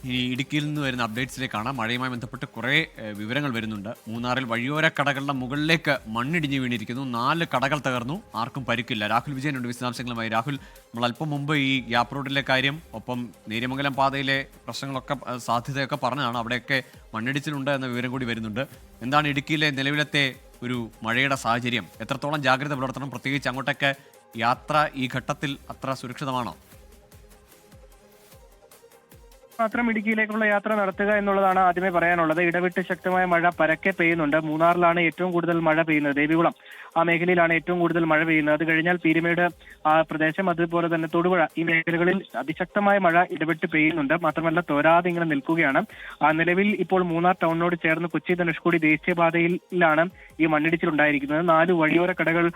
ഈ ഇടുക്കിയിൽ നിന്ന് വരുന്ന അപ്ഡേറ്റ്സിലേക്കാണ്. മഴയുമായി ബന്ധപ്പെട്ട് കുറേ വിവരങ്ങൾ വരുന്നുണ്ട്. മൂന്നാറിൽ വഴിയോര കടകളുടെ മുകളിലേക്ക് മണ്ണിടിഞ്ഞ് വീണിരിക്കുന്നു. 4 കടകൾ തകർന്നു. ആർക്കും പരിക്കില്ല. രാഹുൽ വിജയനുണ്ട് വിശദാംശങ്ങളുമായി. രാഹുൽ, നമ്മൾ അല്പം മുമ്പ് ഈ ഗ്യാപ് റോഡിലെ കാര്യം, ഒപ്പം നേര്യമംഗലം പാതയിലെ പ്രശ്നങ്ങളൊക്കെ സാധ്യതയൊക്കെ പറഞ്ഞതാണ്. അവിടെയൊക്കെ മണ്ണിടിച്ചിലുണ്ട് എന്ന വിവരം കൂടി വരുന്നുണ്ട്. എന്താണ് ഇടുക്കിയിലെ നിലവിലത്തെ ഒരു മഴയുടെ സാഹചര്യം? എത്രത്തോളം ജാഗ്രത പുലർത്തണം? പ്രത്യേകിച്ച് അങ്ങോട്ടൊക്കെ യാത്ര ഈ ഘട്ടത്തിൽ അത്ര സുരക്ഷിതമാണോ? മാത്രം ഇടുക്കിയിലേക്കുള്ള യാത്ര നടത്തുക എന്നുള്ളതാണ് ആദ്യമേ പറയാനുള്ളത്. ഇടവിട്ട് ശക്തമായ മഴ പരക്കെ പെയ്യുന്നുണ്ട്. മൂന്നാറിലാണ് ഏറ്റവും കൂടുതൽ മഴ പെയ്യുന്നത്. ദേവികുളം ആ മേഖലയിലാണ് ഏറ്റവും കൂടുതൽ മഴ പെയ്യുന്നത്. അത് കഴിഞ്ഞാൽ പീരുമേട് ആ പ്രദേശം, അതുപോലെ തന്നെ തൊടുപുഴ, ഈ മേഖലകളിൽ അതിശക്തമായ മഴ ഇടവിട്ട് പെയ്യുന്നുണ്ട്. മാത്രമല്ല തോരാതെ ഇങ്ങനെ നിൽക്കുകയാണ്. നിലവിൽ ഇപ്പോൾ മൂന്നാർ ടൗണിനോട് ചേർന്ന് കൊച്ചി ധനുഷ്കോടി ദേശീയപാതയിലാണ് ഈ മണ്ണിടിച്ചിലുണ്ടായിരിക്കുന്നത്. 4 വഴിയോര കടകൾ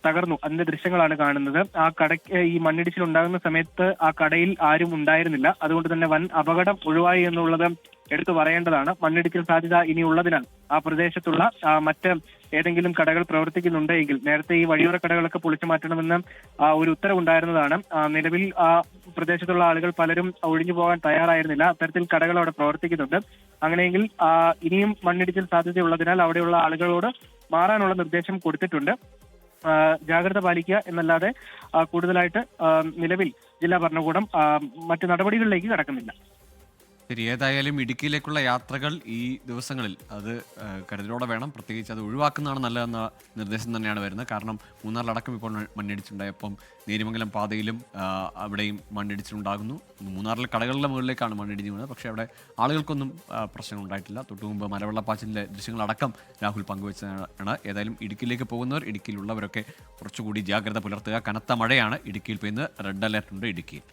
തകർന്നു. അതിന്റെ ദൃശ്യങ്ങളാണ് കാണുന്നത്. ആ കടയ്ക്ക് ഈ മണ്ണിടിച്ചിൽ ഉണ്ടാകുന്ന സമയത്ത് ആ കടയിൽ ആരും ഉണ്ടായിരുന്നില്ല. അതുകൊണ്ട് തന്നെ വൻ അപകടം ഒഴിവായി എന്നുള്ളത് എടുത്തു പറയേണ്ടതാണ്. മണ്ണിടിച്ചിൽ സാധ്യത ഇനിയുള്ളതിനാൽ ആ പ്രദേശത്തുള്ള മറ്റ് ഏതെങ്കിലും കടകൾ പ്രവർത്തിക്കുന്നുണ്ടെങ്കിൽ നേരത്തെ ഈ വഴിയോര കടകളൊക്കെ പൊളിച്ചു മാറ്റണമെന്ന് ഒരു ഉത്തരവുണ്ടായിരുന്നതാണ്. നിലവിൽ ആ പ്രദേശത്തുള്ള ആളുകൾ പലരും ഒഴിഞ്ഞു പോകാൻ തയ്യാറായിരുന്നില്ല. അത്തരത്തിൽ കടകൾ അവിടെ പ്രവർത്തിക്കുന്നുണ്ട്. അങ്ങനെയെങ്കിൽ ഇനിയും മണ്ണിടിച്ചിൽ സാധ്യതയുള്ളതിനാൽ അവിടെയുള്ള ആളുകളോട് മാറാനുള്ള നിർദ്ദേശം കൊടുത്തിട്ടുണ്ട്. ജാഗ്രത പാലിക്കുക എന്നല്ലാതെ കൂടുതലായിട്ട് നിലവിൽ ജില്ലാ ഭരണകൂടം മറ്റ് നടപടികളിലേക്ക് കടക്കുന്നില്ല. ശരി, ഏതായാലും ഇടുക്കിയിലേക്കുള്ള യാത്രകൾ ഈ ദിവസങ്ങളിൽ അത് കരുതലോടെ വേണം. പ്രത്യേകിച്ച് അത് ഒഴിവാക്കുന്നതാണ് നല്ലതെന്ന നിർദ്ദേശം തന്നെയാണ് വരുന്നത്. കാരണം മൂന്നാറിലടക്കം ഇപ്പോൾ മണ്ണിടിച്ചിലുണ്ടായപ്പം നേര്യമംഗലം പാതയിലും അവിടെയും മണ്ണിടിച്ചിലുണ്ടാകുന്നു. മൂന്നാറിലെ കടകളുടെ മുകളിലേക്കാണ് മണ്ണിടിഞ്ഞ് വീണത്. പക്ഷേ അവിടെ ആളുകൾക്കൊന്നും പ്രശ്നങ്ങൾ ഉണ്ടായിട്ടില്ല. തൊട്ടുമുമ്പ് മലവെള്ളപ്പാച്ചിലിൻ്റെ ദൃശ്യങ്ങളടക്കം രാഹുൽ പങ്കുവച്ചതാണ്. ഏതായാലും ഇടുക്കിയിലേക്ക് പോകുന്നവർ, ഇടുക്കിയിലുള്ളവരൊക്കെ കുറച്ചുകൂടി ജാഗ്രത പുലർത്തുക. കനത്ത മഴയാണ് ഇടുക്കിയിൽ പെയ്യുന്നത്. റെഡ് അലർട്ടുണ്ട് ഇടുക്കിയിൽ.